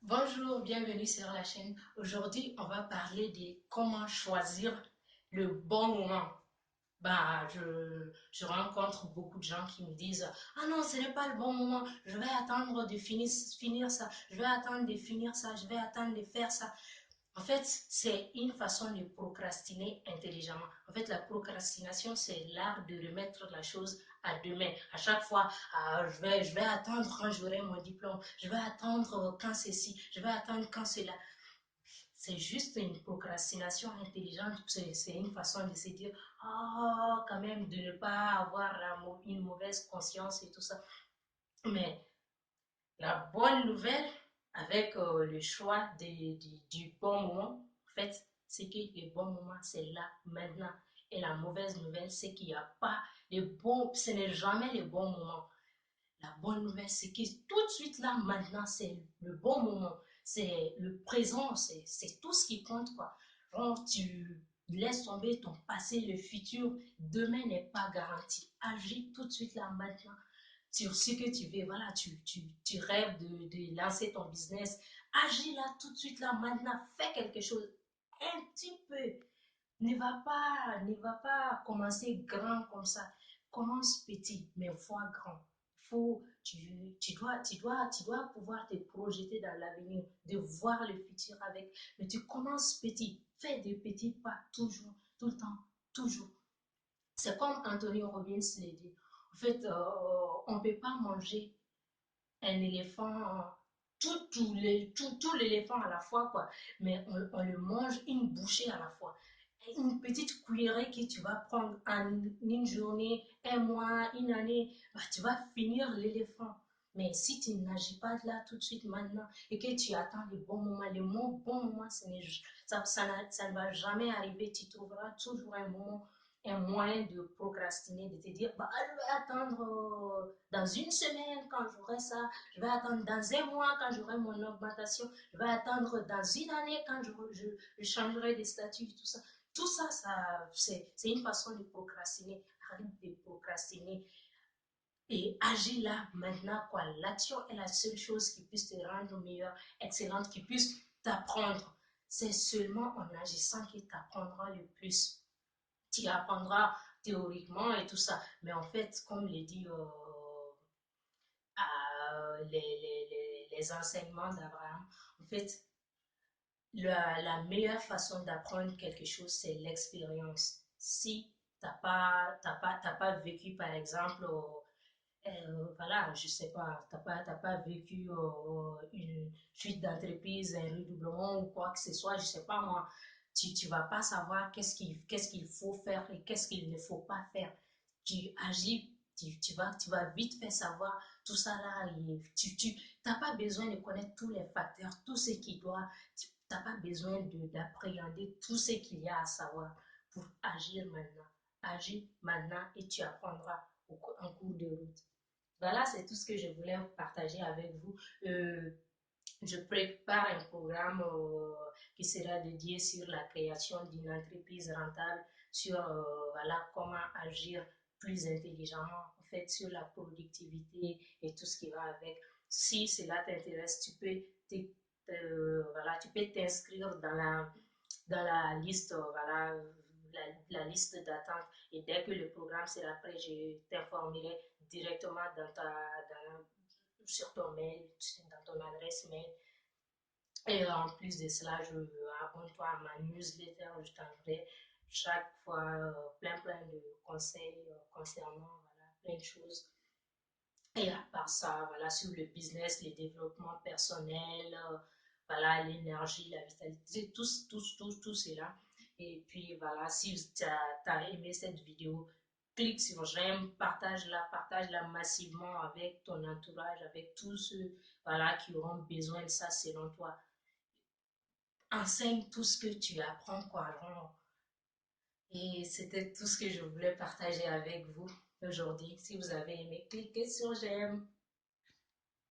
Bonjour, bienvenue sur la chaîne. Aujourd'hui, on va parler de comment choisir le bon moment. Je rencontre beaucoup de gens qui me disent: ah non, ce n'est pas le bon moment, je vais attendre de finir ça, je vais attendre de finir ça, je vais attendre de faire ça. En fait, c'est une façon de procrastiner intelligemment. En fait, la procrastination, c'est l'art de remettre la chose à demain. À chaque fois, je vais attendre quand j'aurai mon diplôme, je vais attendre quand ceci, je vais attendre quand cela. C'est juste une procrastination intelligente. C'est une façon de se dire: ah, quand même, de ne pas avoir une mauvaise conscience et tout ça. Mais la bonne nouvelle avec le choix du bon moment, en fait, c'est que le bon moment, c'est là, maintenant. Et la mauvaise nouvelle, c'est qu'il n'y a pas le bon, ce n'est jamais le bon moment. La bonne nouvelle, c'est que tout de suite là, maintenant, c'est le bon moment. C'est le présent, c'est tout ce qui compte, quoi. Genre, tu laisses tomber ton passé, le futur. Demain n'est pas garanti. Agis tout de suite là, maintenant, sur ce que tu veux. Voilà, tu rêves de lancer ton business. Agis là, tout de suite là, maintenant. Fais quelque chose un petit peu. Ne va pas commencer grand comme ça. Commence petit, mais vois grand. Tu dois pouvoir te projeter dans l'avenir, de voir le futur avec. Mais tu commences petit. Fais des petits pas, toujours, tout le temps, toujours. C'est comme Anthony Robbins l'a dit. En fait, on ne peut pas manger un éléphant, tout l'éléphant à la fois, quoi. Mais on le mange une bouchée à la fois. Une petite cuillerée que tu vas prendre en une journée, un mois, une année, bah, tu vas finir l'éléphant. Mais si tu n'agis pas là tout de suite maintenant et que tu attends le bon moment, ça ne va jamais arriver. Tu trouveras toujours un moyen de procrastiner, de te dire: bah, je vais attendre dans une semaine quand j'aurai ça, je vais attendre dans un mois quand j'aurai mon augmentation, je vais attendre dans une année quand je changerai de statut, tout ça. Tout ça, c'est une façon de procrastiner. Arrête de procrastiner et agis là, maintenant, quoi. L'action est la seule chose qui puisse te rendre meilleure, excellente, qui puisse t'apprendre. C'est seulement en agissant que tu apprendras le plus. Tu apprendras théoriquement et tout ça. Mais en fait, comme le dit les enseignements d'Abraham, en fait, la meilleure façon d'apprendre quelque chose, c'est l'expérience. Si t'as pas vécu, par exemple, voilà, je sais pas, t'as pas vécu une chute d'entreprise, un redoublement ou quoi que ce soit, je sais pas moi, tu vas pas savoir qu'est-ce qu'il faut faire et qu'est-ce qu'il ne faut pas faire. Tu agis, tu vas vite faire savoir tout ça là. Et tu n'as pas besoin de connaître tous les facteurs, tout ce qui doit, tu n'as pas besoin d'appréhender tout ce qu'il y a à savoir pour agir maintenant. Agis maintenant et tu apprendras en cours de route. Voilà, c'est tout ce que je voulais partager avec vous. Euh, je prépare un programme qui sera dédié sur la création d'une entreprise rentable, sur voilà, comment agir plus intelligemment, en fait, sur la productivité et tout ce qui va avec. Si cela t'intéresse, voilà, tu peux t'inscrire dans la liste, voilà, la liste d'attente. Et dès que le programme sera prêt, je t'informerai directement sur ton mail, dans ton adresse mail. Et en plus de cela, abonne-toi à ma newsletter, je t'enverrai chaque fois plein de conseils concernant voilà, plein de choses. Et à part ça, voilà, sur le business, le développement personnel, voilà, l'énergie, la vitalité, tout cela. Et puis voilà, si tu as aimé cette vidéo, clique sur j'aime, partage-la massivement avec ton entourage, avec tous ceux voilà, qui auront besoin de ça selon toi. Enseigne tout ce que tu apprends, quoi. Et c'était tout ce que je voulais partager avec vous aujourd'hui. Si vous avez aimé, cliquez sur j'aime.